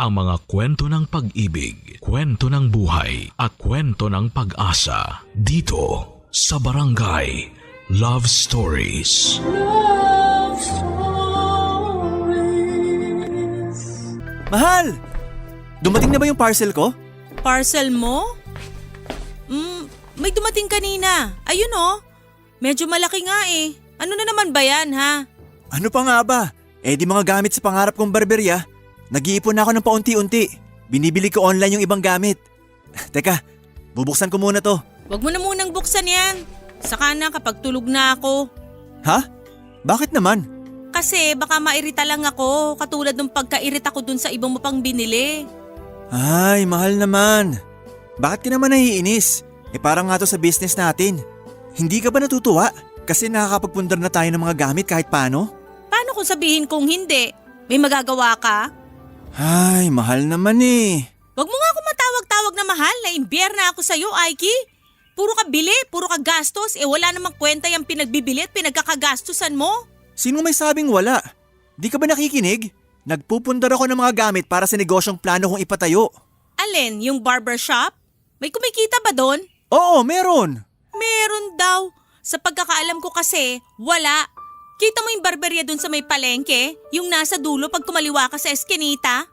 ang mga kwento ng pag-ibig, kwento ng buhay at kwento ng pag-asa dito sa Barangay Love Stories. Love Stories. Mahal! Dumating na ba yung parcel ko? Parcel mo? May dumating kanina. Ayun oh. Medyo malaki nga eh. Ano na naman ba yan ha? Ano pa nga ba? Di mga gamit sa pangarap kong barberya. Nag-iipon na ako ng paunti-unti. Binibili ko online yung ibang gamit. Teka, bubuksan ko muna to. Wag mo na munang buksan yan. Saka na kapag tulog na ako. Ha? Bakit naman? Kasi baka mairita lang ako katulad ng pagkairita ko dun sa ibang mo pang binili. Ay, mahal naman. Bakit ka naman naiinis? Parang nga to sa business natin. Hindi ka ba natutuwa? Kasi nakakapagpundar na tayo ng mga gamit kahit paano? Paano kung sabihin kong hindi? May magagawa ka? Ay, mahal naman eh. Wag mo nga ako matawag-tawag na mahal. Naimbyer na ako sa'yo, Aiki. Puro ka bili, puro ka gastos. Wala namang kwenta yung pinagbibili at pinagkakagastusan mo. Sino may sabing wala? Di ka ba nakikinig? Nagpupundar ako ng mga gamit para sa negosyong plano kong ipatayo. Alin, yung barbershop? May kumikita ba doon? Oo, meron. Meron daw. Sa pagkakaalam ko kasi, wala. Kita mo yung barberya dun sa may palengke? Yung nasa dulo pag kumaliwa ka sa eskinita?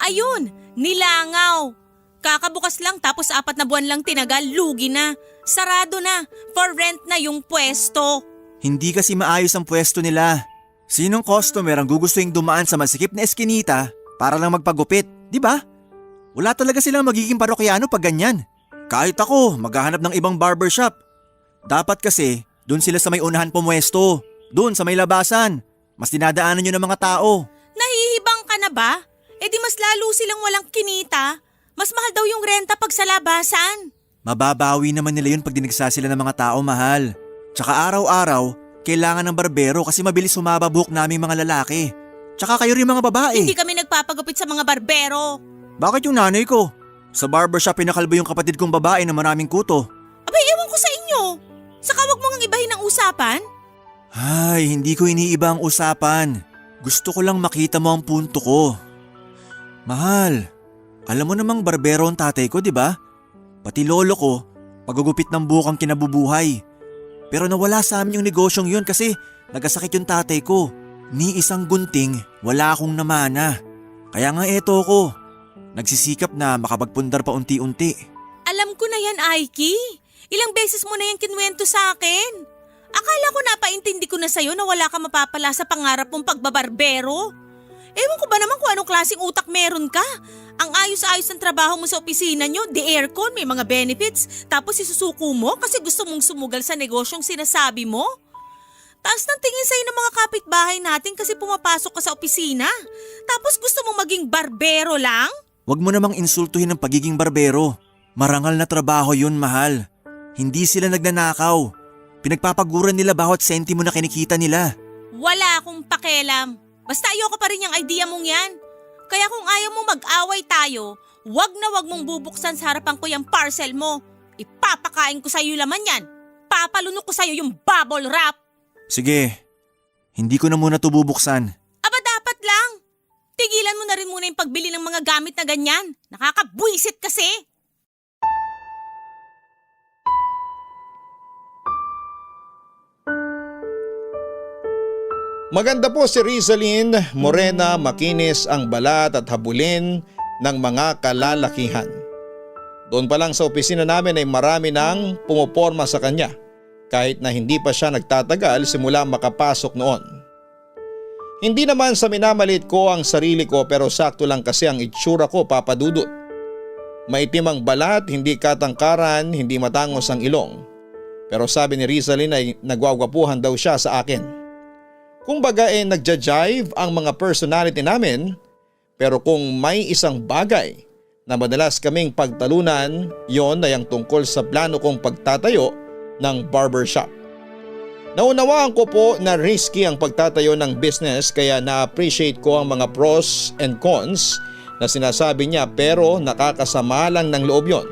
Ayun, nilangaw. Kakabukas lang tapos 4 na buwan lang tinagal, lugi na. Sarado na, for rent na yung pwesto. Hindi kasi maayos ang pwesto nila. Sinong customer ang gugustuhin dumaan sa masikip na eskinita para lang magpagupit, di ba? Wala talaga silang magiging parokyano pag ganyan. Kahit ako, maghahanap ng ibang barbershop. Dapat kasi, doon sila sa may unahan pumwesto. Doon sa may labasan. Mas dinadaanan nyo ng mga tao. Nahihibang ka na ba? Di mas lalo silang walang kinita. Mas mahal daw yung renta pag sa labasan. Mababawi naman nila yun pag dinigsa sila ng mga tao, mahal. Tsaka araw-araw, kailangan ng barbero kasi mabilis humaba buhok naming mga lalaki. Tsaka kayo rin mga babae. Hindi kami nagpapagupit sa mga barbero. Bakit yung nanay ko? Sa barbershop pinakalbo yung kapatid kong babae na maraming kuto. Abay, ewan ko sa inyo. Saka wag mo ngang ibahin ang usapan. Ay, hindi ko iniiba ang usapan. Gusto ko lang makita mo ang punto ko. Mahal, alam mo namang barbero ang tatay ko, di ba? Pati lolo ko, pagugupit ng buhok ang kinabubuhay. Pero nawala sa amin yung negosyong yun kasi nagkasakit yung tatay ko. Ni isang gunting, wala akong namana. Kaya nga eto ko. Nagsisikap na makapagpundar pa unti-unti. Alam ko na yan, Aiki. Ilang beses mo na yan kinwento sa akin. Akala ko napaintindi ko na sa'yo na wala ka mapapala sa pangarap mong pagbabarbero. Ewan ko ba naman kung anong klaseng utak meron ka? Ang ayos-ayos ng trabaho mo sa opisina nyo, the aircon, may mga benefits, tapos isusuko mo kasi gusto mong sumugal sa negosyong sinasabi mo? Taas ng tingin sa'yo ng mga kapitbahay natin kasi pumapasok ka sa opisina. Tapos gusto mong maging barbero lang? Huwag mo namang insultuhin ang pagiging barbero. Marangal na trabaho yun, mahal. Hindi sila nagnanakaw. Pinagpapaguran nila bawat sentimo na kinikita nila. Wala akong pakialam. Basta ayoko pa rin yung idea mong yan. Kaya kung ayaw mo mag-away tayo, wag na wag mong bubuksan sa harapan ko yung parcel mo. Ipapakain ko sa'yo laman yan. Papalunok ko sa'yo yung bubble wrap. Sige, hindi ko na muna ito bubuksan. Aba dapat lang. Tigilan mo na rin muna yung pagbili ng mga gamit na ganyan. Nakakabwisit kasi. Maganda po si Rizalyn, morena, makinis ang balat at habulin ng mga kalalakihan. Doon pa lang sa opisina namin ay marami nang pumoporma sa kanya kahit na hindi pa siya nagtatagal simula makapasok noon. Hindi naman sa minamalit ko ang sarili ko pero sakto lang kasi ang itsura ko, Papa Dudut. Maitim ang balat, hindi katangkaran, hindi matangos ang ilong. Pero sabi ni Rizalyn ay nagwagwapuhan daw siya sa akin. Kumbaga nagja-jive ang mga personality namin pero kung may isang bagay na madalas kaming pagtalunan, yon ay ang tungkol sa plano kong pagtatayo ng barbershop. Naunawaan ko po na risky ang pagtatayo ng business kaya na-appreciate ko ang mga pros and cons na sinasabi niya pero nakakasama lang ng loob yon.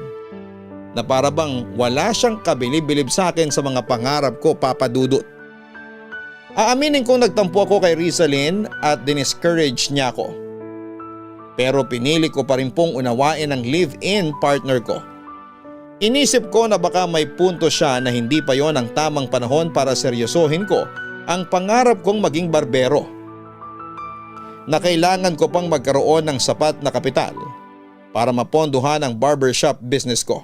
Na para bang wala siyang kabilib-bilib sa akin sa mga pangarap ko, Papa Dudut. Aaminin kong nagtampo ako kay Rizalyn at diniscourage niya ako. Pero pinili ko pa rin pong unawain ang live-in partner ko. Inisip ko na baka may punto siya na hindi pa yon ang tamang panahon para seryosohin ko ang pangarap kong maging barbero. Na kailangan ko pang magkaroon ng sapat na kapital para mapondohan ang barbershop business ko.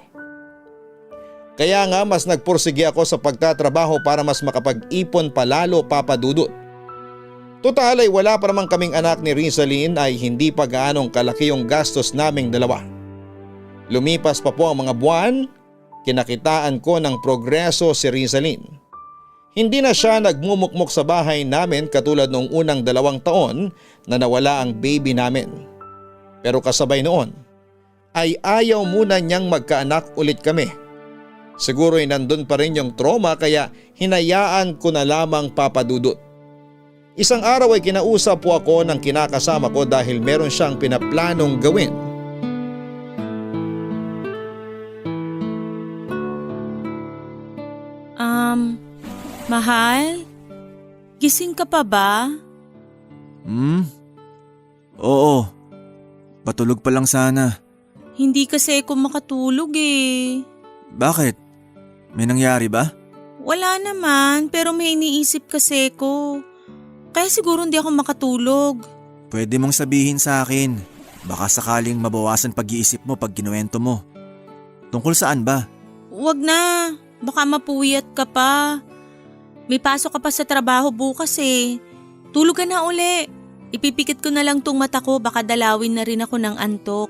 Kaya nga mas nagpursige ako sa pagtatrabaho para mas makapag-ipon palalo, Papa Dudut. Total ay wala pa namang kaming anak ni Rizalyn, ay hindi pa gaanong kalaki yung gastos naming dalawa. Lumipas pa po ang mga buwan, kinakitaan ko ng progreso si Rizalyn. Hindi na siya nagmumukmok sa bahay namin katulad noong unang 2 taon na nawala ang baby namin. Pero kasabay noon ay ayaw muna niyang magkaanak ulit kami. Siguro ay nandun pa rin yung trauma kaya hinayaan ko na lamang, Papa Dudut. Isang araw ay kinausap po ako ng kinakasama ko dahil meron siyang pinaplanong gawin. Mahal? Gising ka pa ba? Oo. Patulog pa lang sana. Hindi kasi ako makatulog eh. Bakit? May nangyari ba? Wala naman, pero may iniisip kasi ko. Kaya siguro hindi ako makatulog. Pwede mong sabihin sa akin. Baka sakaling mabawasan pag-iisip mo pag ginuwento mo. Tungkol saan ba? Wag na, baka mapuyat ka pa. May pasok ka pa sa trabaho bukas eh. Tulog ka na uli. Ipipikit ko na lang tong mata ko, baka dalawin na rin ako ng antok.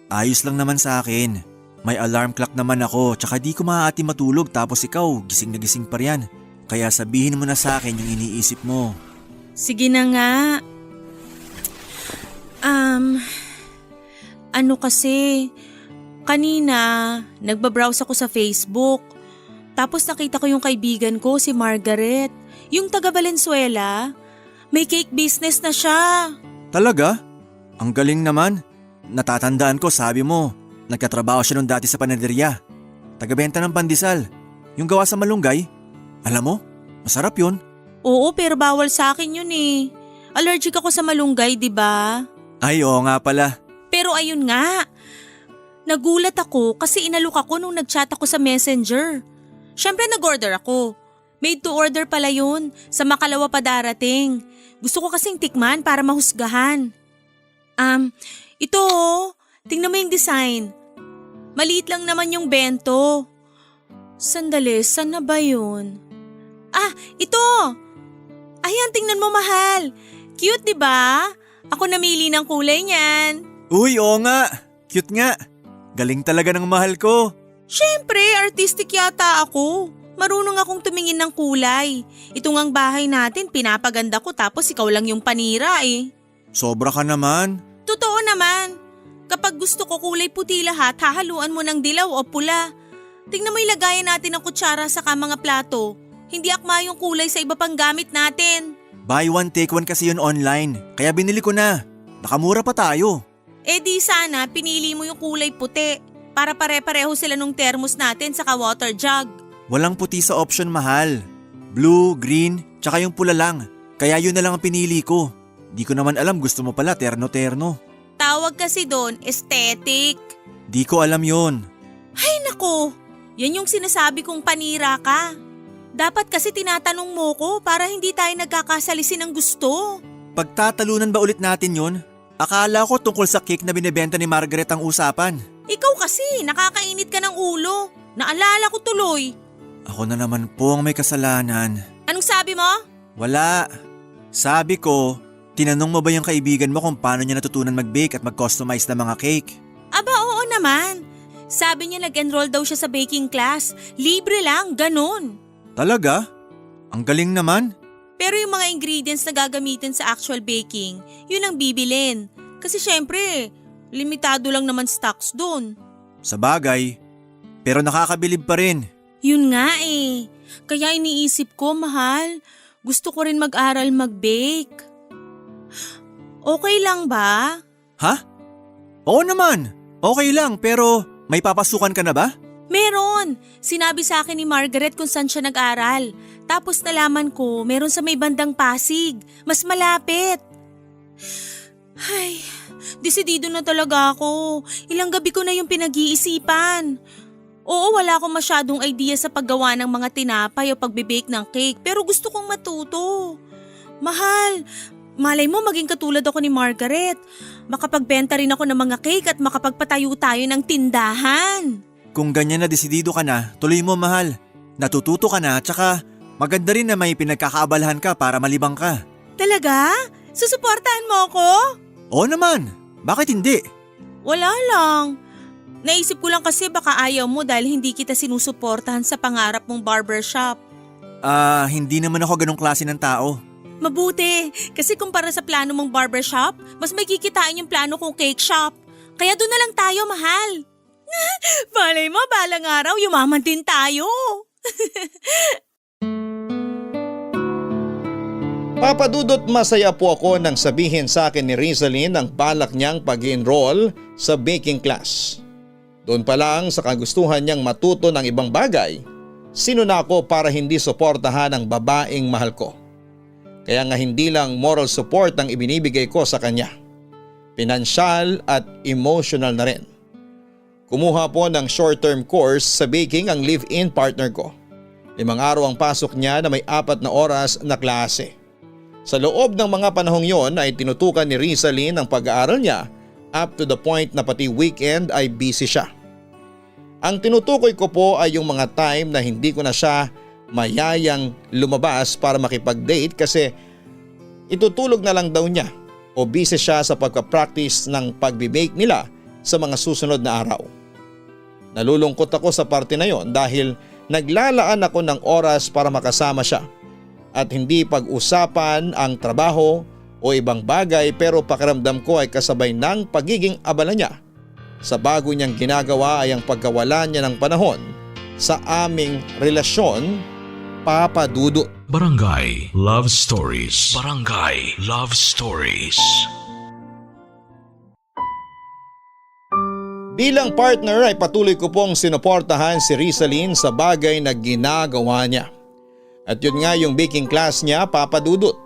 Ayos lang naman sa akin. May alarm clock naman ako, tsaka di ko maaati matulog tapos ikaw gising na gising pa riyan. Kaya sabihin mo na sa akin yung iniisip mo. Sige na nga. Ano kasi, kanina nagbabrowse ako sa Facebook. Tapos nakita ko yung kaibigan ko, si Margaret, yung taga Valenzuela. May cake business na siya. Talaga? Ang galing naman. Natatandaan ko, sabi mo, nagkatrabaho siya nung dati sa panaderya. Tagabenta ng pandesal. Yung gawa sa malunggay. Alam mo, masarap yun. Oo, pero bawal sa akin yun eh. Allergic ako sa malunggay, di ba? Ay, oo nga pala. Pero ayun nga. Nagulat ako kasi inalok ako nung nagchat ako sa Messenger. Siyempre nag-order ako. Made to order pala yun. Sa makalawa pa darating. Gusto ko kasing tikman para mahusgahan. Ito oh. Tingnan mo yung design. Maliit lang naman yung bento. Sandali, saan na ba yun? Ito! Ayan, tingnan mo, mahal. Cute, di ba? Ako namili ng kulay niyan. Uy, oo nga. Cute nga. Galing talaga ng mahal ko. Siyempre, artistic yata ako. Marunong akong tumingin ng kulay. Ito ngang bahay natin, pinapaganda ko tapos ikaw lang yung panira eh. Sobra ka naman. Totoo naman. Kapag gusto ko kulay puti lahat, hahaluan mo ng dilaw o pula. Tingnan mo ilagayan natin ang kutsara sa mga plato. Hindi akma yung kulay sa iba pang gamit natin. Buy one take one kasi yun online. Kaya binili ko na. Nakamura pa tayo. Eh di sana pinili mo yung kulay puti. Para pare-pareho sila nung thermos natin saka water jug. Walang puti sa option, mahal. Blue, green, tsaka yung pula lang. Kaya yun na lang ang pinili ko. Di ko naman alam, gusto mo pala terno-terno. Tawag kasi doon, aesthetic. Di ko alam yun. Ay nako, yan yung sinasabi kong panira ka. Dapat kasi tinatanong mo ko para hindi tayo nagkakasalisi ng gusto. Pagtatalunan ba ulit natin yun? Akala ko tungkol sa cake na binibenta ni Margaret ang usapan. Ikaw kasi, nakakainit ka ng ulo. Naalala ko tuloy. Ako na naman po ang may kasalanan. Anong sabi mo? Wala. Sabi ko, tinanong mo ba yung kaibigan mo kung paano niya natutunan mag-bake at mag-customize ng mga cake? Aba oo naman. Sabi niya nag-enroll daw siya sa baking class. Libre lang, ganun. Talaga? Ang galing naman. Pero yung mga ingredients na gagamitin sa actual baking, yun ang bibilin. Kasi syempre, limitado lang naman stocks doon. Sa bagay, pero nakakabilib pa rin. Yun nga eh. Kaya iniisip ko, mahal, gusto ko rin mag-aral mag-bake. Okay lang ba? Ha? Oo naman. Okay lang, pero may papasukan ka na ba? Meron. Sinabi sa akin ni Margaret kung saan siya nag-aral. Tapos nalaman ko, meron sa may bandang Pasig. Mas malapit. Ay, Desidido na talaga ako. Ilang gabi ko na yung pinag-iisipan. Oo, wala akong masyadong idea sa paggawa ng mga tinapay o pagbibake ng cake pero gusto kong matuto. Mahal, malay mo maging katulad ako ni Margaret. Makapagbenta rin ako ng mga cake at makapagpatayo tayo ng tindahan. Kung ganyan na desidido ka na, tuloy mo mahal. Natututo ka na, tsaka maganda rin na may pinagkakaabalahan ka para malibang ka. Talaga? Susuportahan mo ako? Oo naman, bakit hindi? Wala lang. Naisip ko lang kasi baka ayaw mo dahil hindi kita sinusuportahan sa pangarap mong barbershop. Hindi naman ako ganong klase ng tao. Mabuti, kasi kumpara sa plano mong barbershop, mas may kikitain yung plano kong cake shop. Kaya doon na lang tayo, mahal. Malay mo, balang araw, yumaman din tayo. Papa Dudut, masaya po ako nang sabihin sa akin ni Rizalyn ang balak niyang pag-enroll sa baking class. Doon pa lang sa kagustuhan niyang matuto ng ibang bagay, sino na ako para hindi suportahan ang babaeng mahal ko. Kaya nga hindi lang moral support ang ibinibigay ko sa kanya, pinansyal at emotional na rin. Kumuha po ng short-term course sa baking ang live-in partner ko. 5 araw ang pasok niya na may 4 na oras na klase. Sa loob ng mga panahong yon ay tinutukan ni Rizalyn ang pag-aaral niya up to the point na pati weekend ay busy siya. Ang tinutukoy ko po ay yung mga time na hindi ko na siya mayayang lumabas para makipag-date kasi itutulog na lang daw niya o busy siya sa pagka-practice ng pag-bake nila sa mga susunod na araw. Nalulungkot ako sa parte na yon dahil naglalaan ako ng oras para makasama siya at hindi pag-usapan ang trabaho o ibang bagay pero pakiramdam ko ay kasabay ng pagiging abala niya. Sa bago niyang ginagawa ay ang pagkawala niya ng panahon sa aming relasyon, Papa Dudut. Barangay Love Stories. Barangay Love Stories. Bilang partner ay patuloy ko pong sinuportahan si Rizalyn sa bagay na ginagawa niya. At yun nga yung baking class niya, Papa Dudut.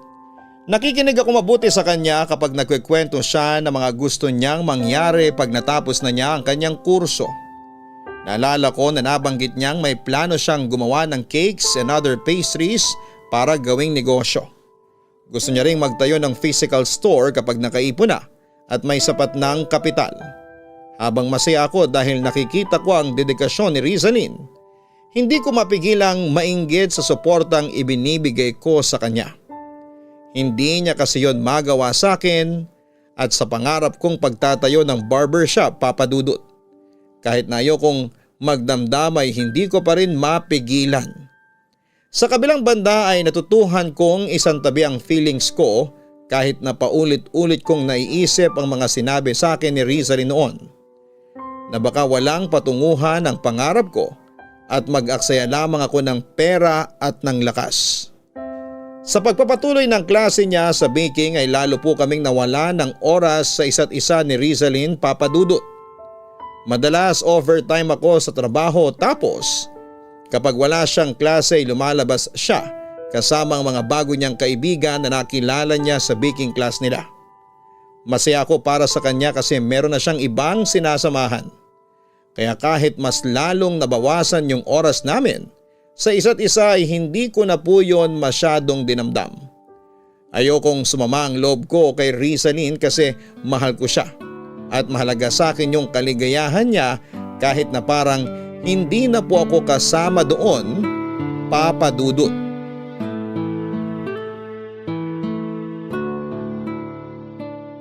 Nakikinig ako mabuti sa kanya kapag nagkikwento siya ng mga gusto niyang mangyari pag natapos na niya ang kanyang kurso. Naalala ko na nabanggit niyang may plano siyang gumawa ng cakes and other pastries para gawing negosyo. Gusto niya ring magtayo ng physical store kapag nakaipon na at may sapat ng kapital. Habang masaya ako dahil nakikita ko ang dedikasyon ni Rizalyn, hindi ko mapigilang mainggit sa suportang ibinibigay ko sa kanya. Hindi niya kasi yon magawa sa akin at sa pangarap kong pagtatayo ng barbershop, Papa Dudut. Kahit na ayokong magdamdam ay hindi ko pa rin mapigilan. Sa kabilang banda ay natutuhan kong isantabi ang feelings ko kahit na paulit-ulit kong naiisip ang mga sinabi sa akin ni Rizalyn noon. Na baka walang patunguhan ang pangarap ko at mag-aksaya lamang ako ng pera at ng lakas. Sa pagpapatuloy ng klase niya sa baking ay lalo po kaming nawala ng oras sa isa't isa ni Rizalyn, Papa Dudut. Madalas overtime ako sa trabaho tapos kapag wala siyang klase ay lumalabas siya kasama ang mga bago niyang kaibigan na nakilala niya sa baking class nila. Masaya ako para sa kanya kasi meron na siyang ibang sinasamahan. Kaya kahit mas lalong nabawasan yung oras namin sa isa't isa ay hindi ko na po yun masyadong dinamdam. Ayokong sumama ang loob ko kay Rizalyn kasi mahal ko siya at mahalaga sa akin yung kaligayahan niya kahit na parang hindi na po ako kasama doon, Papa Dudut.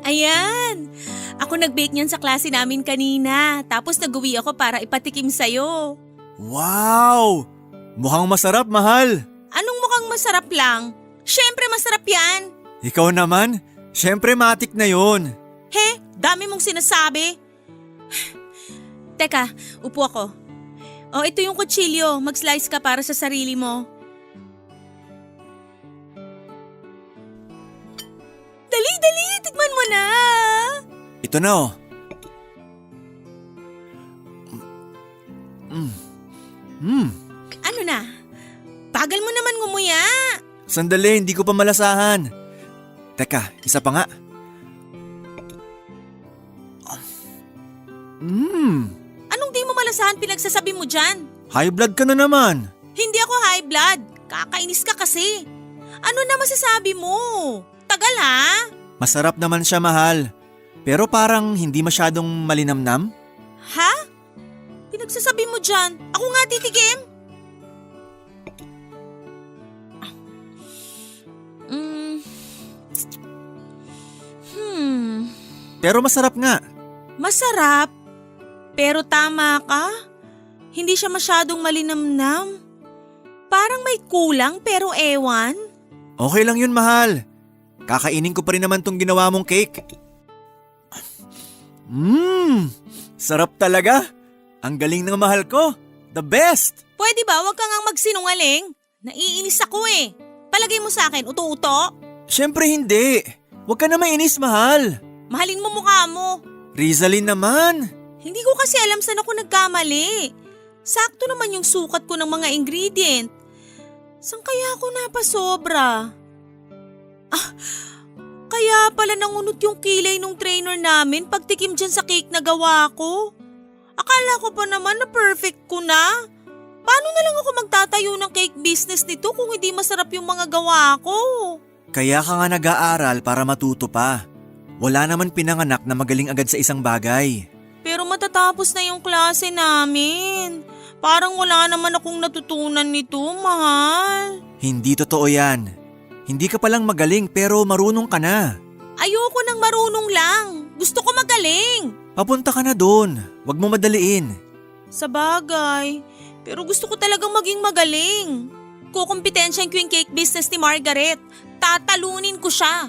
Ayan! Ako nag-bake niyan sa klase namin kanina tapos nag-uwi ako para ipatikim sa'yo. Wow! Mukhang masarap, mahal. Anong mukhang masarap lang? Siyempre masarap yan! Ikaw naman, syempre matik na yon. He, dami mong sinasabi. Teka, upo ako. Oh, ito yung kutsilyo. Mag-slice ka para sa sarili mo. Dali, dali! Tikman mo na! Ito na oh. Ano na? Bagal mo naman ngumuya. Sandali, hindi ko pa malasahan. Teka, isa pa nga. Anong di mo malasahan pinagsasabi mo dyan? High blood ka na naman. Hindi ako high blood. Kakainis ka kasi. Ano na masasabi mo? Tagal ha? Masarap naman siya, mahal. Pero parang hindi masyadong malinamnam. Ha? Pinagsasabi mo dyan? Ako nga titikim? Pero masarap nga. Masarap. Pero tama ka. Hindi siya masyadong malinamnam. Parang may kulang pero ewan. Okay lang yun, mahal. Kakainin ko pa rin naman tong ginawa mong cake. Sarap talaga. Ang galing ng mahal ko. The best. Pwede ba wag ka ngang magsinungaling? Naiinis ako eh. Palagay mo sa akin, uto-uto? Siyempre hindi. Huwag ka na mainis, mahal. Mahalin mo mukha mo. Rizalin naman. Hindi ko kasi alam saan ako nagkamali. Sakto naman yung sukat ko ng mga ingredient. Saan kaya ako napasobra? Kaya pala nangunot yung kilay nung trainer namin pagtikim dyan sa cake na gawa ko. Akala ko pa naman na perfect ko na. Paano na lang ako magtatayo ng cake business nito kung hindi masarap yung mga gawa ko? Kaya ka nga nag-aaral para matuto pa. Wala naman pinanganak na magaling agad sa isang bagay. Pero matatapos na yung klase namin. Parang wala naman akong natutunan nito, mahal. Hindi totoo yan. Hindi ka palang magaling pero marunong ka na. Ayoko nang marunong lang. Gusto ko magaling. Papunta ka na doon. Huwag mo madaliin. Sa bagay. Pero gusto ko talagang maging magaling. Kukumpetensyahin ko yung cake business ni Margaret. Tatalunin ko siya.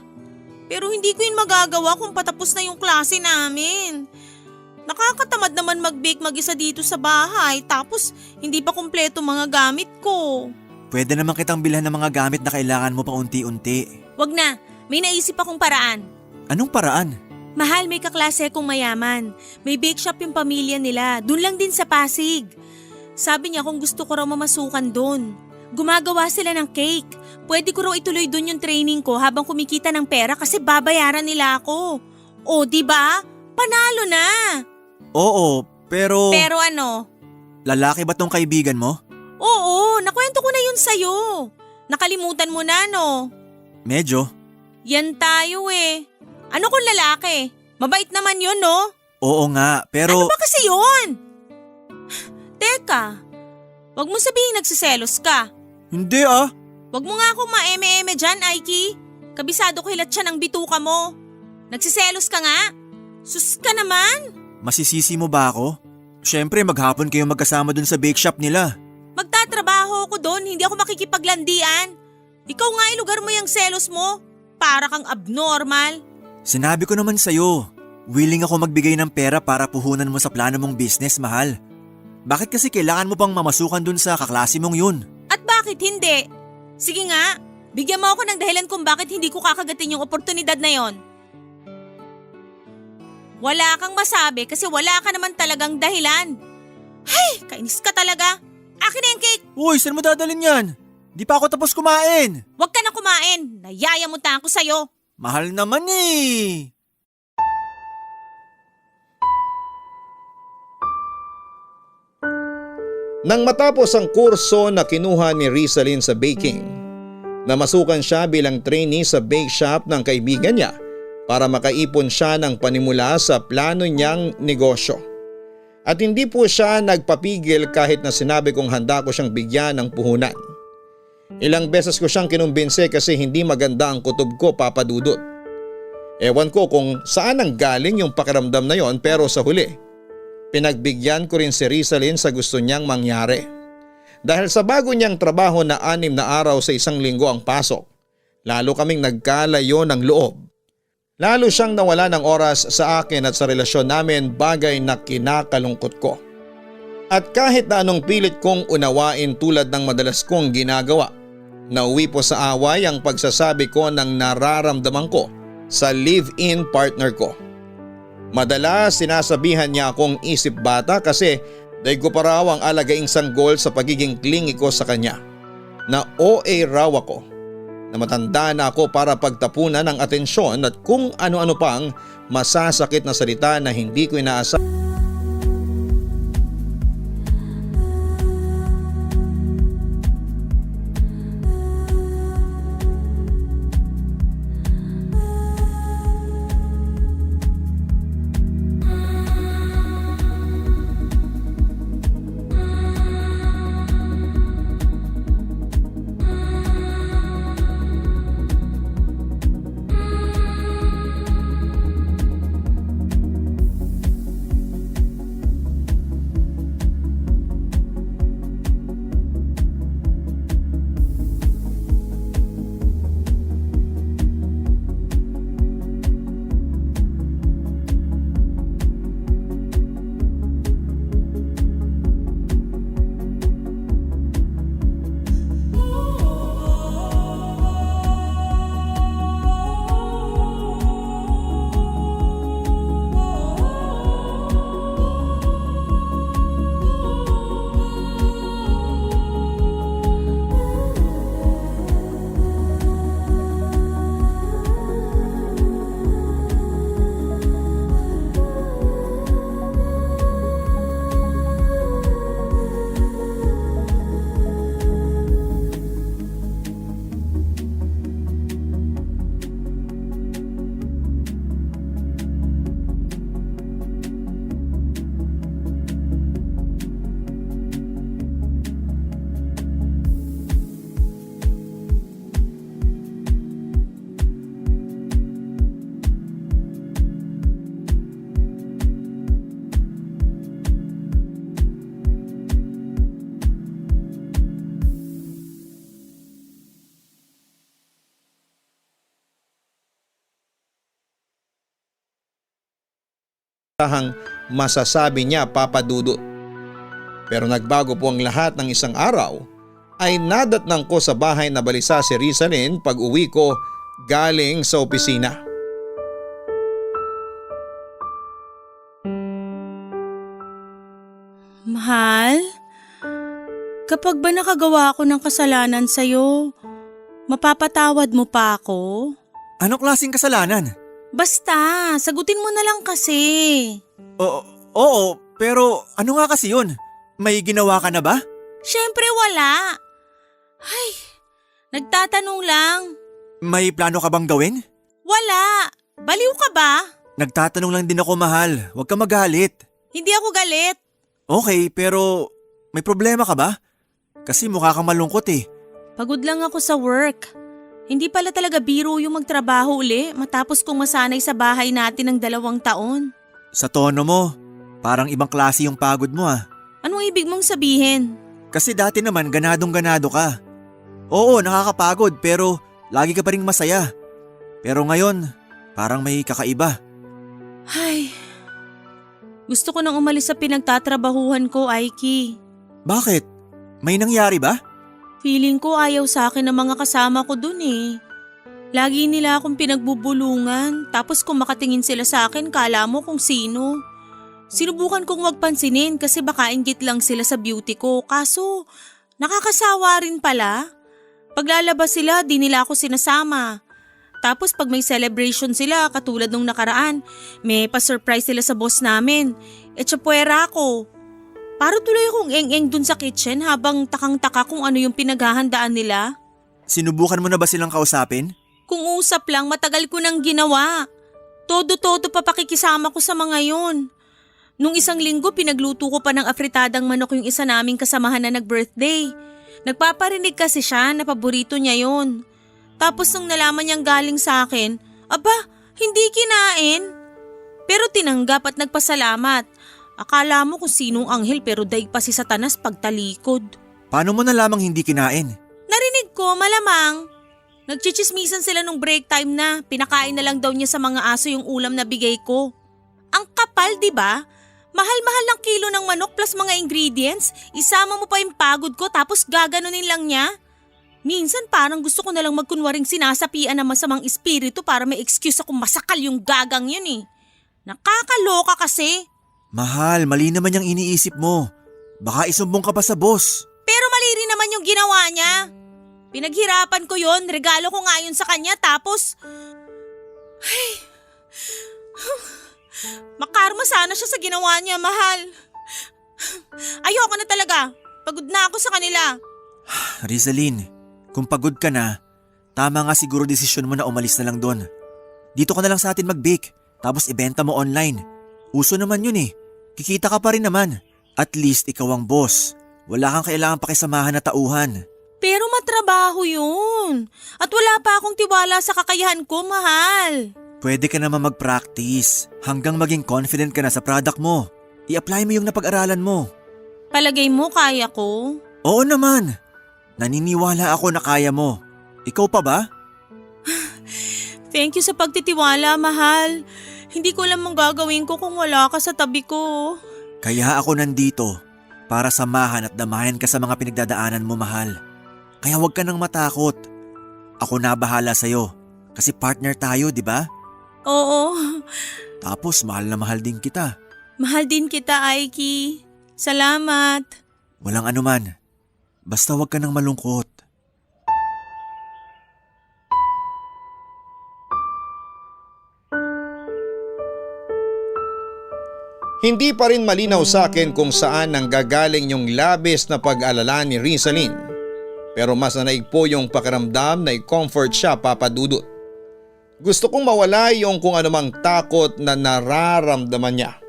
Pero hindi ko yun magagawa kung patapos na yung klase namin. Nakakatamad naman mag-bake mag-isa dito sa bahay tapos hindi pa kumpleto mga gamit ko. Pwede naman kitang bilhan ng mga gamit na kailangan mo pa unti-unti. Wag na, may naisip akong paraan. Anong paraan? Mahal, may kaklase kong mayaman. May bake shop yung pamilya nila. Doon lang din sa Pasig. Sabi niya kung gusto ko raw mamasukan doon. Gumagawa sila ng cake. Pwede ko raw ituloy doon yung training ko habang kumikita ng pera kasi babayaran nila ako. O, di ba? Panalo na! Oo, pero… Pero ano? Lalaki ba tong kaibigan mo? Oo, nakwento ko na yun sa'yo. Nakalimutan mo na, no? Medyo. Yan tayo eh. Ano kung lalaki? Mabait naman yun, no? Oo nga, pero… Ano ba kasi yun? Teka, wag mo sabihin nagsiselos ka. Hindi ah. Wag mo nga akong ma-eme-eme dyan, Aiki. Kabisado ko hilat siya ng bituka mo. Nagsiselos ka nga? Sus ka naman. Masisisi mo ba ako? Siyempre maghapon kayo magkasama dun sa bake shop nila. Magtatrabaho ako doon, hindi ako makikipaglandian. Ikaw nga ilugar mo yung selos mo. Para kang abnormal. Sinabi ko naman sa'yo, willing ako magbigay ng pera para puhunan mo sa plano mong business, mahal. Bakit kasi kailangan mo pang mamasukan dun sa kaklase mong yun? At bakit hindi? Sige nga, bigyan mo ako ng dahilan kung bakit hindi ko kakagatin yung oportunidad na yon. Wala kang masabi kasi wala ka naman talagang dahilan. Hay, kainis ka talaga. Akin na yung cake. Uy, saan mo dadalhin yan? Di pa ako tapos kumain. Huwag ka na kumain. Nayayamutan ako sa'yo. Mahal naman eh. Nang matapos ang kurso na kinuha ni Rizalyn sa baking, namasukan siya bilang trainee sa bake shop ng kaibigan niya para makaipon siya ng panimula sa plano niyang negosyo. At hindi po siya nagpapigil kahit na sinabi kong handa ko siyang bigyan ng puhunan. Ilang beses ko siyang kinumbinse kasi hindi maganda ang kutob ko, Papa Dudut. Ewan ko kung saan ang galing yung pakiramdam na yon pero sa huli, pinagbigyan ko rin si Rizalyn sa gusto niyang mangyari. Dahil sa bago niyang trabaho na 6 na araw sa isang linggo ang pasok, lalo kaming nagkalayo ng loob. Lalo siyang nawala ng oras sa akin at sa relasyon namin, bagay na kinakalungkot ko. At kahit na anong pilit kong unawain tulad ng madalas kong ginagawa, nauwi po sa away ang pagsasabi ko ng nararamdaman ko sa live-in partner ko. Madalas sinasabihan niya akong isip bata kasi daig ko pa raw ang alagaing sanggol sa pagiging clingy ko sa kanya. Na OA raw ako, na matanda na ako para pagtapunan ng atensyon at kung ano-ano pang masasakit na salita na hindi ko inaasahan. masasabi niya, Papa Dudut. Pero nagbago po ang lahat ng isang araw ay nadatnang ko sa bahay na balisa si Rizalyn pag uwi ko galing sa opisina. Mahal, kapag ba nakagawa ako ng kasalanan sa'yo, mapapatawad mo pa ako? Anong klaseng kasalanan? Basta, sagutin mo na lang kasi. Oo, pero ano nga kasi yun? May ginawa ka na ba? Siyempre wala. Ay, nagtatanong lang. May plano ka bang gawin? Wala. Baliw ka ba? Nagtatanong lang din ako, mahal. Huwag ka magalit. Hindi ako galit. Okay, pero may problema ka ba? Kasi mukha kang malungkot eh. Pagod lang ako sa work. Hindi pala talaga biro yung magtrabaho uli matapos kong masanay sa bahay natin ng 2 taon. Sa tono mo, parang ibang klase yung pagod mo ah. Anong ibig mong sabihin? Kasi dati naman ganadong-ganado ka. Oo, nakakapagod pero lagi ka pa ring masaya. Pero ngayon, parang may kakaiba. Ay, gusto ko nang umalis sa pinagtatrabahuhan ko, Aiki. Bakit? May nangyari ba? Feeling ko ayaw sa akin ng mga kasama ko dun eh. Lagi nila akong pinagbubulungan, tapos kung makatingin sila sa akin, kala mo kung sino. Sinubukan kong wag pansinin kasi baka inggit lang sila sa beauty ko, kaso nakakasawa rin pala. Paglalabas sila, di nila ako sinasama. Tapos pag may celebration sila, katulad nung nakaraan, may pa-surprise sila sa boss namin. Etsapuera ako. Para tuloy akong eng-eng dun sa kitchen habang takang-taka kung ano yung pinaghahandaan nila. Sinubukan mo na ba silang kausapin? Kung usap lang, matagal ko nang ginawa. Todo-todo pa pakikisama ko sa mga yun. Nung 1 linggo, pinagluto ko pa ng afritadang manok yung isa naming kasamahan na nag-birthday. Nagpaparinig kasi siya na paborito niya yun. Tapos nung nalaman niyang galing sa akin, aba, hindi kinain. Pero tinanggap at nagpasalamat. Akala mo kung sinong anghel pero daig pa si Satanas pagtalikod. Paano mo nalamang hindi kinain? Narinig ko, malamang. Nagchichismisan sila nung break time na pinakain na lang daw niya sa mga aso yung ulam na bigay ko. Ang kapal, di ba? Mahal-mahal ng kilo ng manok plus mga ingredients. Isama mo pa yung pagod ko tapos gaganunin lang niya. Minsan parang gusto ko na lang magkunwaring sinasapian ng masamang espiritu para may excuse akong masakal yung gagang yun eh. Nakakaloka kasi. Mahal, mali naman yung iniisip mo. Baka isumbong ka pa sa boss. Pero mali rin naman yung ginawa niya. Pinaghirapan ko yun, regalo ko nga yun sa kanya tapos… Ay… Makarma sana siya sa ginawa niya, mahal. Ayoko na talaga. Pagod na ako sa kanila. Rizalyn, kung pagod ka na, tama nga siguro desisyon mo na umalis na lang doon. Dito ka na lang sa atin mag-bake, tapos ibenta mo online. Uso naman yun eh. Kikita ka pa rin naman. At least ikaw ang boss. Wala kang kailangan pakisamahan na tauhan. Pero matrabaho yun. At wala pa akong tiwala sa kakayahan ko, mahal. Pwede ka naman mag-practice hanggang maging confident ka na sa product mo. I-apply mo yung napag-aralan mo. Palagay mo kaya ko? Oo naman. Naniniwala ako na kaya mo. Ikaw pa ba? Thank you sa pagtitiwala, mahal. Hindi ko alam ang gagawin ko kung wala ka sa tabi ko. Kaya ako nandito para samahan at damayan ka sa mga pinagdadaanan mo, mahal. Kaya huwag ka nang matakot. Ako na bahala sa'yo kasi partner tayo, di ba? Oo. Tapos mahal na mahal din kita. Mahal din kita, Aiki. Salamat. Walang anuman. Basta huwag ka nang malungkot. Hindi pa rin malinaw sa akin kung saan nanggagaling yung labis na pag-alala ni Rizalyn. Pero mas nanaig po yung pakiramdam na i-comfort siya, Papa Dudut. Gusto kong mawala yung kung anumang takot na nararamdaman niya.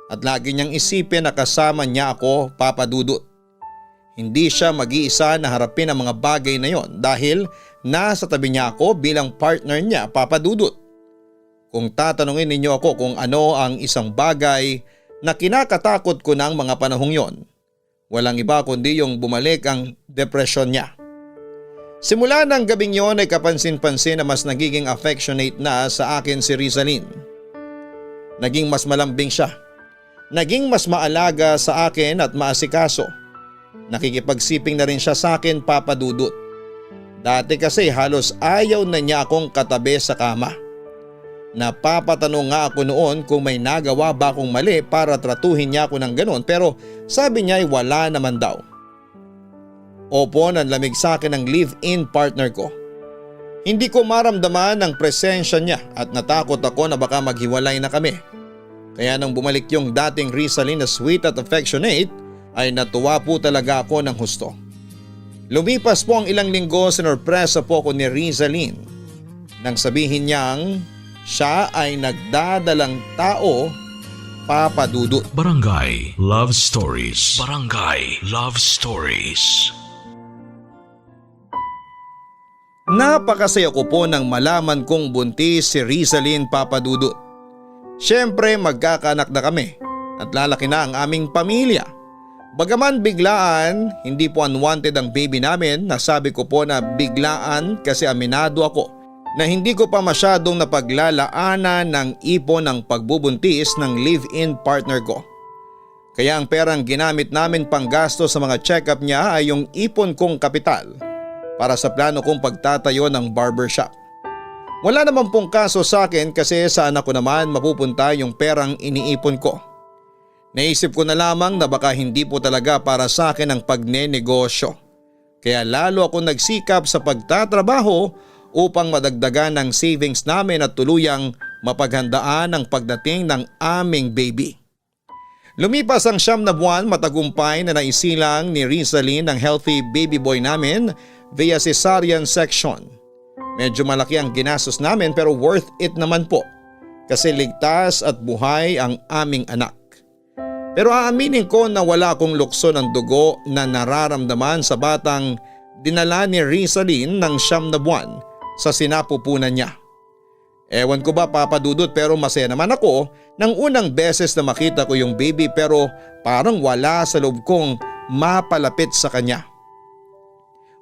At lagi niyang isipin na kasama niya ako, Papa Dudut. Hindi siya mag-iisa na harapin ang mga bagay na yon dahil nasa tabi niya ako bilang partner niya, Papa Dudut. Kung tatanungin ninyo ako kung ano ang isang bagay na kinakatakot ko ng mga panahong yon, walang iba kundi yung bumalik ang depresyon niya. Simula ng gabing yon ay kapansin-pansin na mas nagiging affectionate na sa akin si Rizalyn. Naging mas malambing siya. Naging mas maalaga sa akin at maasikaso. Nakikipagsiping na rin siya sa akin, Papa Dudut. Dati kasi halos ayaw na niya akong katabi sa kama. Napapatanong nga ako noon kung may nagawa ba akong mali para tratuhin niya ako ng ganon, pero sabi niya ay wala naman daw. Opo, nanlamig sa akin ang live-in partner ko. Hindi ko maramdaman ang presensya niya at natakot ako na baka maghiwalay na kami. Kaya nang bumalik yung dating Rizalyn na sweet at affectionate ay natuwa po talaga ako ng husto. Lumipas po ang ilang linggo, sinurpresa po ako ni Rizalyn nang sabihin niyang siya ay nagdadalang tao, Papa Dudut. Barangay Love Stories. Barangay Love Stories. Napakasaya ko po nang malaman kong buntis si Rizalyn, Papa Dudut. Siyempre magkakaanak na kami at lalaki na ang aming pamilya. Bagaman biglaan, hindi po unwanted ang baby namin. Nasabi ko po na biglaan kasi aminado ako na hindi ko pa masyadong napaglalaanan ng ipon ng pagbubuntis ng live-in partner ko. Kaya ang perang ginamit namin panggasto sa mga check-up niya ay yung ipon kong kapital para sa plano kong pagtatayo ng barbershop. Wala naman pong kaso sa akin kasi sa anak ko naman mapupunta yung perang iniipon ko. Naisip ko na lamang na baka hindi po talaga para sa akin ang pagnenegosyo. Kaya lalo ako nagsikap sa pagtatrabaho upang madagdagan ng savings namin at tuluyang mapaghandaan ang pagdating ng aming baby. Lumipas ang 9 na buwan, matagumpay na naisilang ni Rizalyn ang healthy baby boy namin via cesarean section. Medyo malaki ang ginastos namin pero worth it naman po kasi ligtas at buhay ang aming anak. Pero aaminin ko na wala akong lukso ng dugo na nararamdaman sa batang dinala ni Rizalyn ng 9 na buwan sa sinapupunan niya. Ewan ko ba, Papa Dudut, pero masaya naman ako nang unang beses na makita ko yung baby pero parang wala sa loob kong mapalapit sa kanya.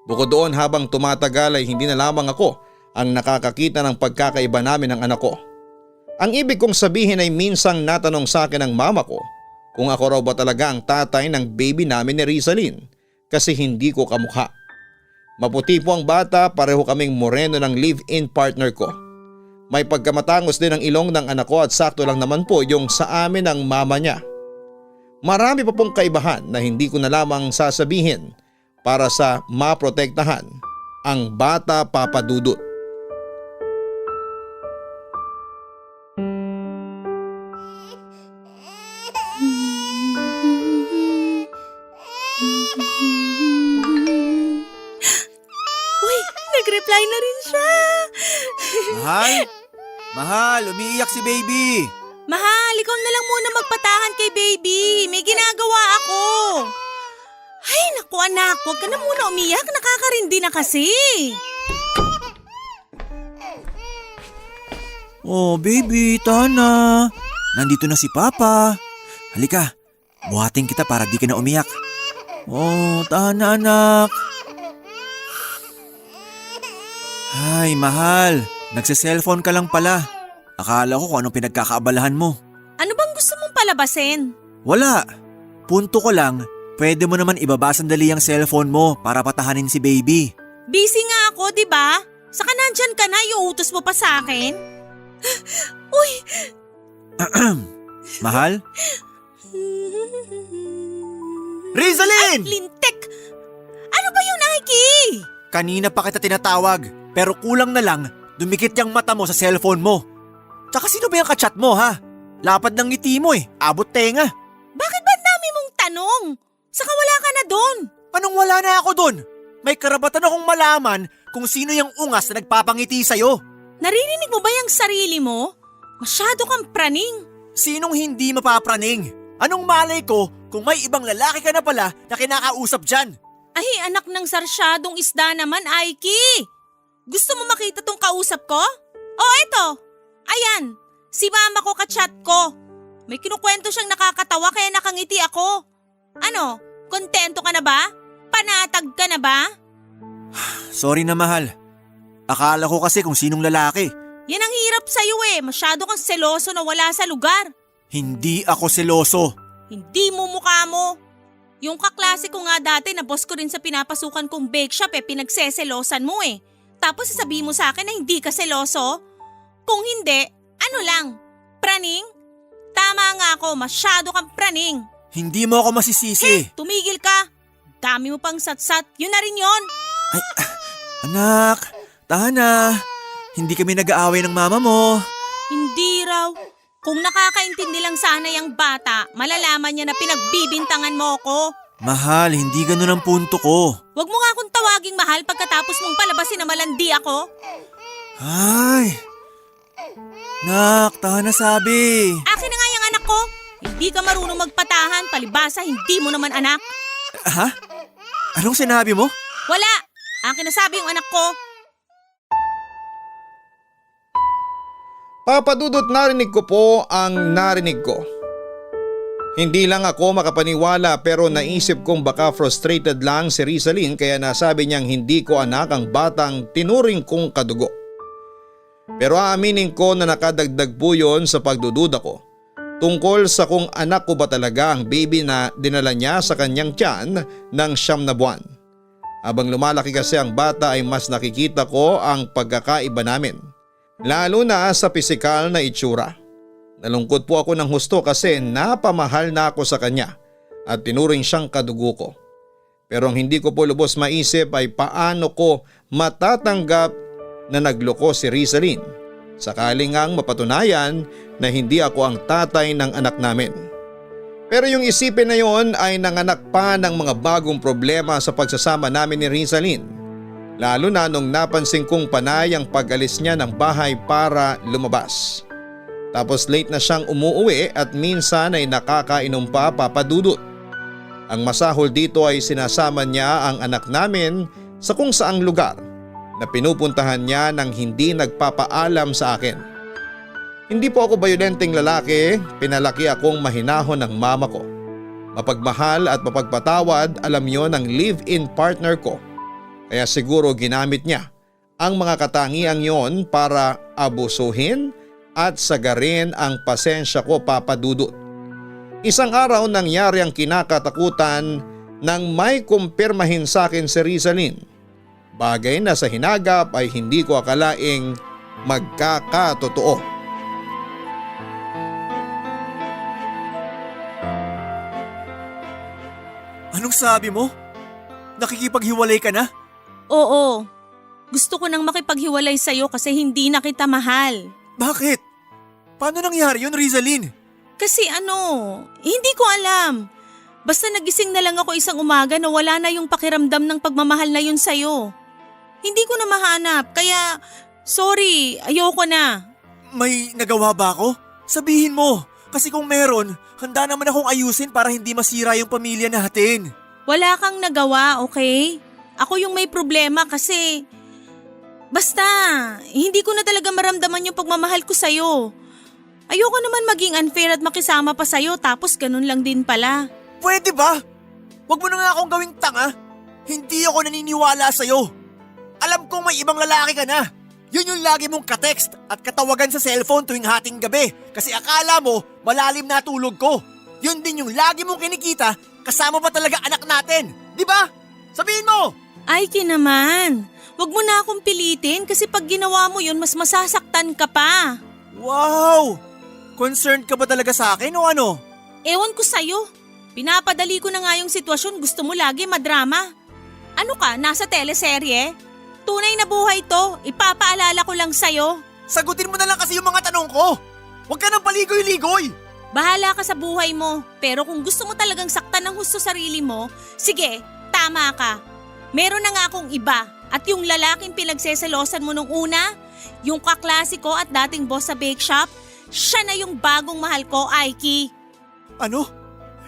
Bukod doon, habang tumatagal ay hindi na lamang ako ang nakakakita ng pagkakaiba namin ng anak ko. Ang ibig kong sabihin ay minsang natanong sa akin ng mama ko kung ako raw ba talaga ang tatay ng baby namin ni Rizalyn kasi hindi ko kamukha. Maputi po ang bata, pareho kaming moreno ng live-in partner ko. May pagkamatangos din ang ilong ng anak ko at sakto lang naman po yung sa amin ng mama niya. Marami pa pong kaibahan na hindi ko na lamang sasabihin para sa maprotektahan ang bata, Papa Dudut. Uy, nag-reply na rin siya. Mahal? Mahal, umiiyak si baby. Mahal, ikaw na lang muna magpatahan kay baby. May ginagawa ako. Ay, naku anak, huwag ka na muna umiyak. Nakakarindi na kasi. Oh baby, tahan na. Nandito na si Papa. Halika, buhatin kita para di ka na umiyak. Oh, tahan na anak. Ay, mahal. Nagse-cellphone ka lang pala. Akala ko kung anong pinagkakaabalahan mo. Ano bang gusto mong palabasin? Wala. Punto ko lang, pwede mo naman ibaba sandali ang cellphone mo para patahanin si baby. Busy nga ako, di ba? Saka nandyan ka na, iuutos mo pa sa akin. Uy! Mahal? Rizalyn! Lintek! Ano ba yung Nike? Kanina pa kita tinatawag, pero kulang na lang dumikit yung mata mo sa cellphone mo. Tsaka sino ba yung kachat mo ha? Lapad ng ngiti mo abot tenga. Bakit ba dami mong tanong? Saka wala ka na doon. Anong wala na ako dun? May karapatan akong malaman kung sino yung ungas na nagpapangiti sa'yo. Naririnig mo ba yung sarili mo? Masyado kang praning. Sinong hindi mapapraning? Anong malay ko kung may ibang lalaki ka na pala na kinakausap dyan? Ay, anak ng sarsyadong isda naman, Aiki. Gusto mo makita tong kausap ko? Oh, eto. Ayan, si mama ko kachat ko. May kinukwento siyang nakakatawa kaya nakangiti ako. Ano, kontento ka na ba? Panatag ka na ba? Sorry na mahal. Akala ko kasi kung sinong lalaki. Yan ang hirap sa'yo masyado kang seloso na wala sa lugar. Hindi ako seloso. Hindi mo mukha mo. Yung kaklase ko nga dati na boss ko rin sa pinapasukan kong bake shop pinagseselosan mo Tapos sasabihin mo sa akin na hindi ka seloso? Kung hindi, ano lang? Praning? Tama nga ako, masyado kang praning. Hindi mo ako masisisi. Tumigil ka. Dami mo pang satsat, yun na rin yon. Ay, anak, tahan na. Hindi kami nag-aaway ng mama mo. Hindi raw. Kung nakakaintindi lang sana yung bata, malalaman niya na pinagbibintangan mo ko. Mahal, hindi ganun ang punto ko. Huwag mo nga akong tawaging mahal pagkatapos mong palabasin na malandi ako. Ay, nak, tahan na sabi. Akin na nga yung anak ko. Hindi ka marunong magpatahan, palibasa hindi mo naman anak. Ha? Anong sinabi mo? Wala. Akin na sabi yung anak ko. Papadudot, narinig ko po ang narinig ko. Hindi lang ako makapaniwala pero naisip kong baka frustrated lang si Rizalyn kaya nasabi niyang hindi ko anak ang batang tinuring kong kadugo. Pero aaminin ko na nakadagdag po yun sa pagdududa ko tungkol sa kung anak ko ba talaga ang baby na dinala niya sa kanyang tiyan ng 9 na buwan. Habang lumalaki kasi ang bata ay mas nakikita ko ang pagkakaiba namin. Lalo na sa pisikal na itsura. Nalungkot po ako ng husto kasi napamahal na ako sa kanya at tinuring siyang kadugo ko. Pero ang hindi ko po lubos maisip ay paano ko matatanggap na nagloko si Rizalyn sakaling ngang mapatunayan na hindi ako ang tatay ng anak namin. Pero yung isipin na yon ay nanganak pa ng mga bagong problema sa pagsasama namin ni Rizalyn. Lalo na nung napansin kong panay ang pag-alis niya ng bahay para lumabas. Tapos late na siyang umuuwi at minsan ay nakakainom pa, Papadudot. Ang masahol dito ay sinasama niya ang anak namin sa kung saang lugar na pinupuntahan niya nang hindi nagpapaalam sa akin. Hindi po ako bayolenteng lalaki, pinalaki akong mahinahon ng mama ko. Mapagmahal at mapagpatawad, alam niyo ng live-in partner ko. Kaya siguro ginamit niya ang mga katangiang yon para abusuhin at sagarin ang pasensya ko, Papadudot. Isang araw nangyari ang kinakatakutan nang may kumpirmahin sa akin si Rizalyn. Bagay na sa hinagap ay hindi ko akalaing magkakatotoo. Anong sabi mo? Nakikipaghiwalay ka na? Oo. Gusto ko nang makipaghiwalay sa'yo kasi hindi na kita mahal. Bakit? Paano nangyari yun, Rizalyn? Kasi hindi ko alam. Basta nagising na lang ako isang umaga na wala na yung pakiramdam ng pagmamahal na yun sa'yo. Hindi ko na mahanap, kaya sorry, ayoko na. May nagawa ba ako? Sabihin mo, kasi kung meron, handa naman akong ayusin para hindi masira yung pamilya natin. Wala kang nagawa, okay? Ako yung may problema kasi… Basta, hindi ko na talaga maramdaman yung pagmamahal ko sa'yo. Ayoko naman maging unfair at makisama pa sa'yo tapos ganun lang din pala. Pwede ba? Huwag mo na nga akong gawing tanga. Hindi ako naniniwala sa'yo. Alam kong may ibang lalaki ka na. Yun yung lagi mong ka-text at katawagan sa cellphone tuwing hating gabi kasi akala mo malalim na tulog ko. Yun din yung lagi mong kinikita kasama pa talaga anak natin. Di ba? Sabihin mo! Ay, naman. Huwag mo na akong pilitin kasi pag ginawa mo yun mas masasaktan ka pa. Wow! Concerned ka ba talaga sa akin o ano? Ewan ko sa'yo. Pinapadali ko na nga yung sitwasyon, gusto mo lagi madrama. Ano ka, nasa teleserye? Tunay na buhay to, ipapaalala ko lang sa'yo. Sagutin mo na lang kasi yung mga tanong ko. Huwag ka nang paligoy-ligoy. Bahala ka sa buhay mo, pero kung gusto mo talagang saktan ng husto sarili mo, sige, tama ka. Meron na nga akong iba at yung lalaking pinagseselosan mo nung una, yung kaklase ko at dating boss sa bake shop, siya na yung bagong mahal ko, Aiki. Ano?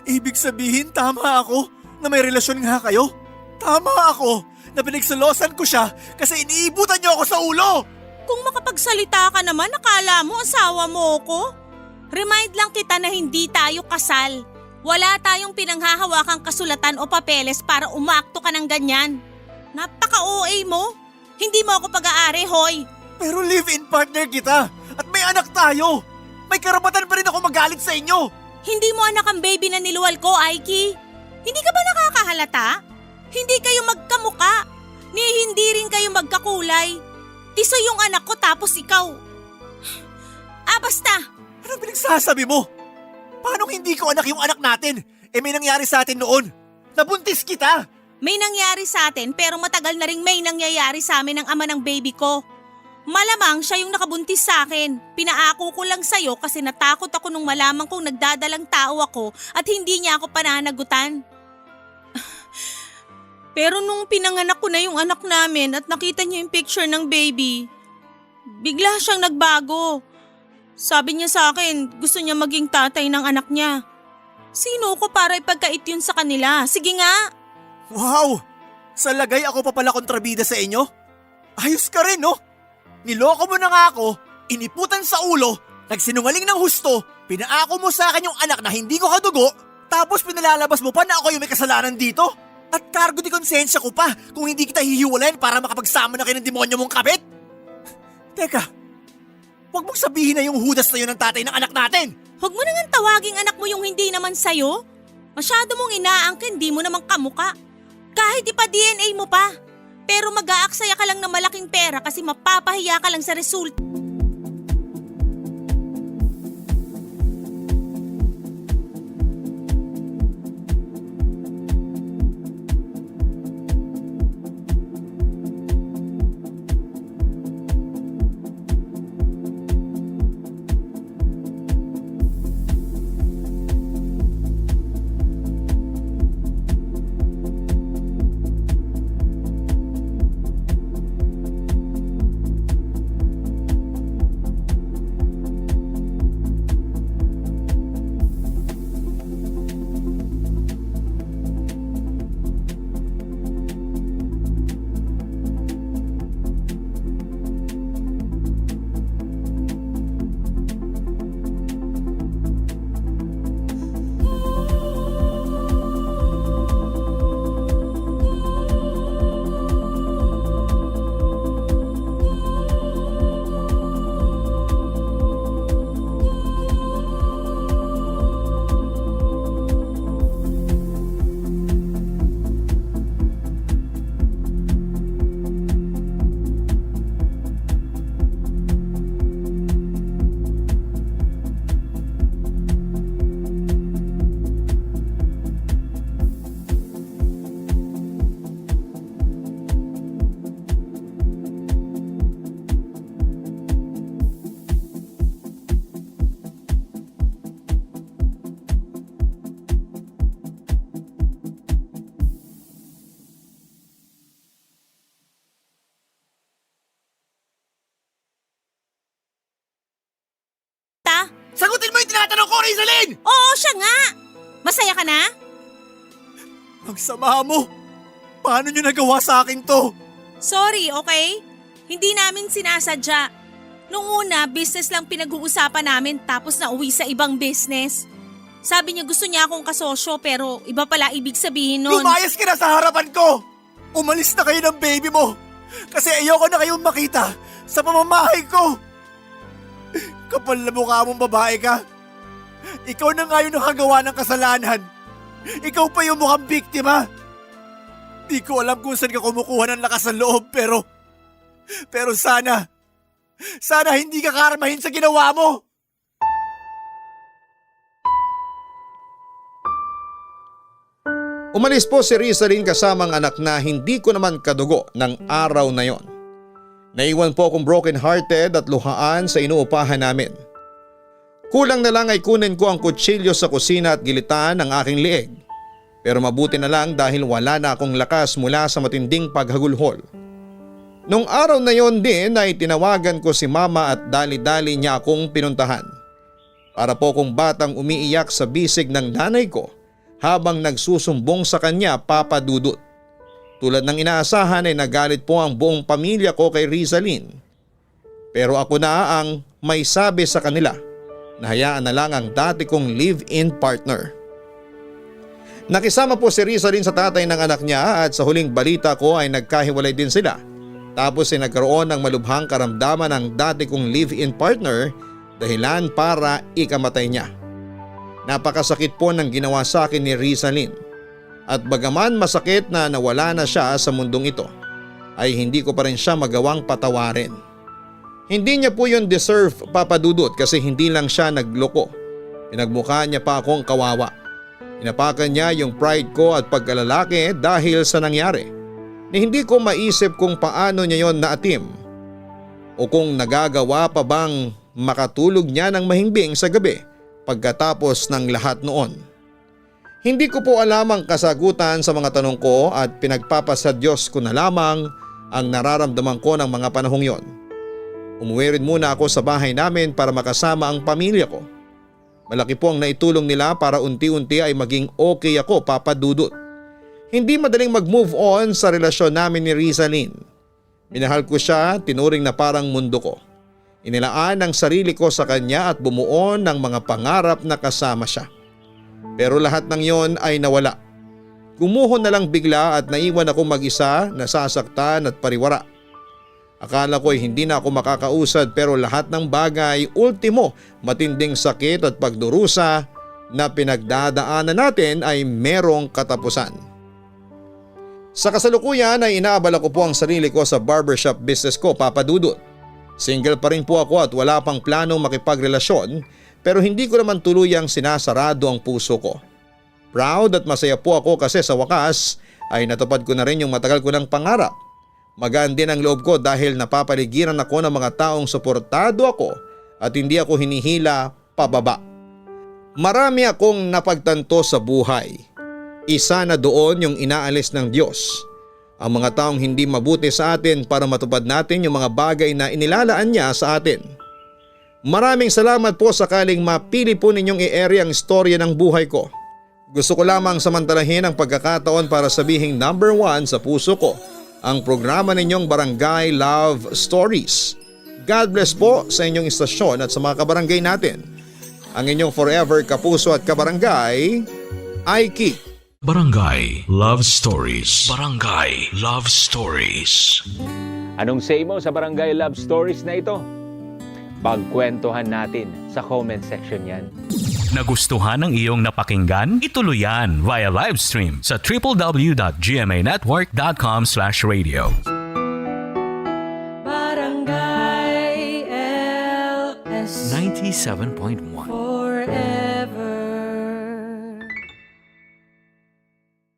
Ibig sabihin tama ako na may relasyon nga kayo? Tama ako na pinagselosan ko siya kasi iniibutan niyo ako sa ulo! Kung makapagsalita ka naman, akala mo asawa mo ko? Remind lang kita na hindi tayo kasal. Wala tayong pinanghahawakang kasulatan o papeles para umakto ka ng ganyan. Napaka-OA mo. Hindi mo ako pag-aari, hoy. Pero live-in partner kita at may anak tayo. May karapatan pa rin ako magalit sa inyo. Hindi mo anak ang baby na niluwal ko, Aiki. Hindi ka ba nakakahalata? Hindi kayo magkamuka. Ni hindi rin kayo magkakulay. Tiso yung anak ko tapos ikaw. Basta. Anong pinagsasabi mo? Paano hindi ko anak yung anak natin? May nangyari sa atin noon. Nabuntis kita. May nangyari sa atin pero matagal na rin may nangyayari sa amin ng ama ng baby ko. Malamang siya yung nakabuntis sa akin. Pinaako ko lang sa'yo kasi natakot ako nung malamang kong nagdadalang tao ako at hindi niya ako pananagutan. Pero nung pinanganak ko na yung anak namin at nakita niya yung picture ng baby, bigla siyang nagbago. Sabi niya sa akin, gusto niya maging tatay ng anak niya. Sino ko para ipagkait yun sa kanila? Sige nga. Wow! Sa lagay ako pa pala kontrabida sa inyo? Ayos ka rin, no? Niloko mo na nga ako, iniputan sa ulo, nagsinungaling ng husto, pinaako mo sa akin yung anak na hindi ko kadugo, tapos pinalalabas mo pa na ako yung may kasalanan dito? At cargo di konsensya ko pa kung hindi kita hihiwalayan para makapagsama na kayo ng demonyo mong kabit? Teka, huwag mong sabihin na yung hudas na yun ng tatay ng anak natin! Huwag mo nang tawaging anak mo yung hindi naman sayo. Masyado mong inaangkin, di mo naman kamuka. Kahit ipa-DNA mo pa. Pero mag-aaksaya ka lang ng malaking pera kasi mapapahiya ka lang sa resulta. Sagutin mo yung tinatanong ko, Rizalyn! Oo, siya nga. Masaya ka na? Ang sama mo! Paano nyo nagawa sa akin to? Sorry, okay? Hindi namin sinasadya. Nung una, business lang pinag-uusapan namin tapos nauwi sa ibang business. Sabi niya gusto niya akong kasosyo pero iba pala ibig sabihin nun. Lumayas ka na sa harapan ko! Umalis na kayo ng baby mo! Kasi ayoko na kayong makita sa pamamahay ko! Kapal na mukha mong babae ka! Ikaw na nga yung nakagawa ng kasalanan! Ikaw pa yung mukhang biktima! Di ko alam kung saan ka kumukuha ng lakas ng loob pero sana hindi ka karmahin sa ginawa mo! Umalis po si Rizalyn kasamang anak na hindi ko naman kadugo ng araw na yon. Naiwan po akong broken hearted at luhaan sa inuupahan namin. Kulang na lang ay kunin ko ang kutsilyo sa kusina at gilitaan ang aking liig. Pero mabuti na lang dahil wala na akong lakas mula sa matinding paghagulhol. Nung araw na yon din ay tinawagan ko si mama at dali-dali niya akong pinuntahan. Para po kong batang umiiyak sa bisig ng nanay ko habang nagsusumbong sa kanya papadudot. Tulad ng inaasahan ay nagalit po ang buong pamilya ko kay Rizalyn. Pero ako na ang may sabi sa kanila na hayaan na lang ang dati kong live-in partner. Nakisama po si Rizalyn sa tatay ng anak niya at sa huling balita ko ay nagkahiwalay din sila Tapos ay nagkaroon ng malubhang karamdaman ng dati kong live-in partner dahilan para ikamatay niya. Napakasakit po ng ginawa sa akin ni Rizalyn. At bagaman masakit na nawala na siya sa mundong ito, ay hindi ko pa rin siya magawang patawarin. Hindi niya po yun deserve, Papa Dudut, kasi hindi lang siya nagloko. Pinagmukha niya pa akong kawawa. Inapakan niya yung pride ko at pagkalalaki dahil sa nangyari. Ni hindi ko maisip kung paano niya yon naatim o kung nagagawa pa bang makatulog niya ng mahimbing sa gabi pagkatapos ng lahat noon. Hindi ko po alam ang kasagutan sa mga tanong ko at pinagpapasadyos ko na lamang ang nararamdaman ko ng mga panahong yon. Umuwi rin muna ako sa bahay namin para makasama ang pamilya ko. Malaki po ang naitulong nila para unti-unti ay maging okay ako, Papa Dudut. Hindi madaling mag-move on sa relasyon namin ni Rizalyn. Minahal ko siya, tinuring na parang mundo ko. Inilaan ang sarili ko sa kanya at bumuo ng mga pangarap na kasama siya. Pero lahat ng yon ay nawala. Gumuho na lang bigla at naiwan ako mag-isa, nasasaktan at pariwara. Akala ko ay hindi na ako makakausad pero lahat ng bagay, ultimo, matinding sakit at pagdurusa na pinagdadaanan natin ay merong katapusan. Sa kasalukuyan ay inaabala ko po ang sarili ko sa barbershop business ko, Papa Dudut. Single pa rin po ako at wala pang planong makipagrelasyon pero hindi ko naman tuluyang sinasarado ang puso ko. Proud at masaya po ako kasi sa wakas ay natupad ko na rin yung matagal ko ng pangarap. Magaan din ang loob ko dahil napapaligiran ako ng mga taong suportado ako at hindi ako hinihila pababa. Marami akong napagtanto sa buhay. Isa na doon yung inaalis ng Diyos. Ang mga taong hindi mabuti sa atin para matupad natin yung mga bagay na inilalaan niya sa atin. Maraming salamat po sakaling mapili po ninyong i-ere ang istorya ng buhay ko. Gusto ko lamang samantalahin ang pagkakataon para sabihing number 1 sa puso ko ang programa ninyong Barangay Love Stories. God bless po sa inyong istasyon at sa mga kabarangay natin. Ang inyong forever kapuso at kabarangay, Aiki. Barangay Love Stories. Barangay Love Stories. Anong say mo sa Barangay Love Stories na ito? Pagkwentuhan natin sa comment section yan. Nagustuhan ng iyong napakinggan? Ituloy yan via live stream sa www.gmanetwork.com/radio. Barangay LS 97.1